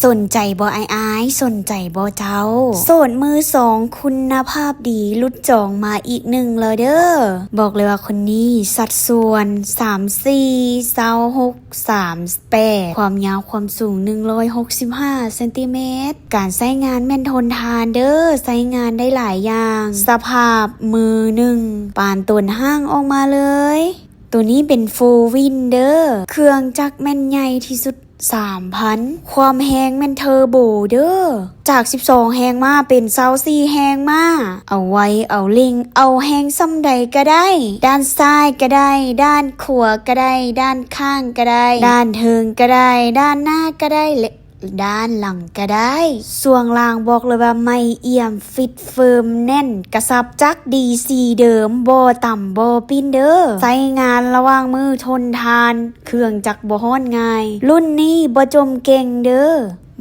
สนใจบ่อายสนใจบ่เจ้าโสดมือสองคุณภาพดีลุดจองมาอีกหนึ่งเลยเด้อบอกเลยว่าคนนี้สัดส่วน34 26 38ความยาวความสูง165เซนติเมตรการใช้งานแม่นทนทานเด้อใช้งานได้หลายอย่างสภาพมือหนึ่งปานต้นห้างออกมาเลยตัวนี้เป็นฟูลวินเดอร์เครื่องจักรแม่นใหญ่ที่สุด3,000 ความแฮงแม่นเทอร์โบเด้อจาก12แฮงมาเป็น24แฮงมาเอาไว้เอาเล็งเอาแฮงซ้ำใดก็ได้ด้านซ้ายก็ได้ด้านขวาก็ได้ด้านข้างก็ได้ด้านเทิงก็ได้ด้านหน้าก็ได้และด้านหลังก็ได้ส่วงล่างบอกเลยว่าไม่เอี่ยมฟิตเฟิร์มแน่นกระสับจักดีซีเดิมบ่ต่ำบ่ปิ้นเด้อใช้งานระหว่างมือทนทานเครื่องจักรบ่ฮ้อนง่ายรุ่นนี้บ่จมเก่งเด้อ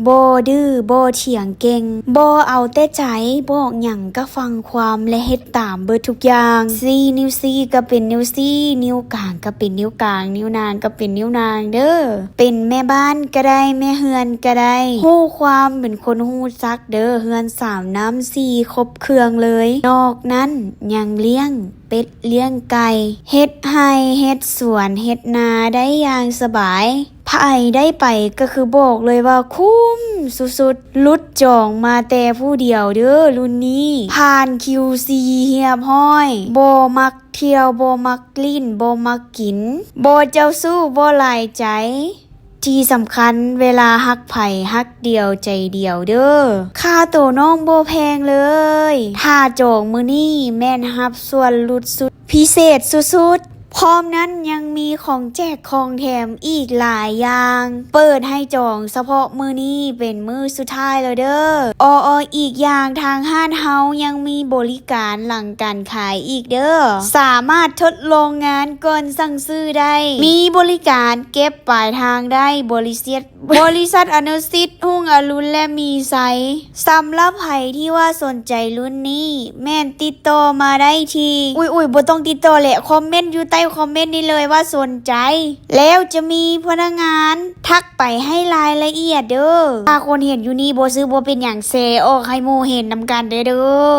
บ่ดื้อบ่เถียงเก่งบ่เอาแต่ใจบอกหยังก็ฟังความและเฮ็ดตามเบิดทุกอย่าง4นิ้ว4ก็เป็นนิ้ว4นิ้วกลางก็เป็นนิ้วกลางนิ้วนางก็เป็นนิ้วนางเด้อเป็นแม่บ้านก็ได้แม่เฮือนก็ได้ฮู้ความเป็นคนฮู้จักเด้อเฮือน3น้ำ4ครบเครื่องเลยนอกนั้นยังเลี้ยงเป็ดเลี้ยงไก่เฮ็ดไร่เฮ็ดสวนเฮ็ดนาได้อย่างสบายไผได้ไปก็คือบอกเลยว่าคุ้มสุดๆลุดจองมาแต่ผู้เดียวเด้อรุ่นนี้ผ่าน QC เฮียบห้อยบ่มักเที่ยวบ่มักลิ้นบ่มักกินบ่เจ้าสู้บ่หลายใจที่สำคัญเวลาฮักไผฮักเดียวใจเดียวเด้อค่าตัวน้องบ่แพงเลยถ้าจองมื้อนี้แม่นรับส่วนลดสุดพิเศษสุดๆพร้อมนั้นยังมีของแจกของแถมอีกหลายอย่างเปิดให้จองเฉพาะมื้อนี้เป็นมื้อสุดท้ายแล้วเด้ออีกอย่างทางห้านเฮายังมีบริการหลังการขายอีกเด้อสามารถทดลองงานก่อนสั่งซื้อได้มีบริการเก็บปลายทางได้บริษัทอนุสิทธิ์หุ่งอรุณและมีไซส์สำหรับใครที่ว่าสนใจรุ่นนี้แม่นติดต่อมาได้ที่อุ้ยบ่ต้องติดต่อแหละคอมเมนต์อยู่ใต้คอมเมนต์นี้เลยว่าสนใจแล้วจะมีพนักงานทักไปให้รายละเอียดเด้อถ้าคนเห็นอยู่นี่บ่ซื้อบ่เป็นหยังแซออกให้หมู่เห็นนำกันเด้อ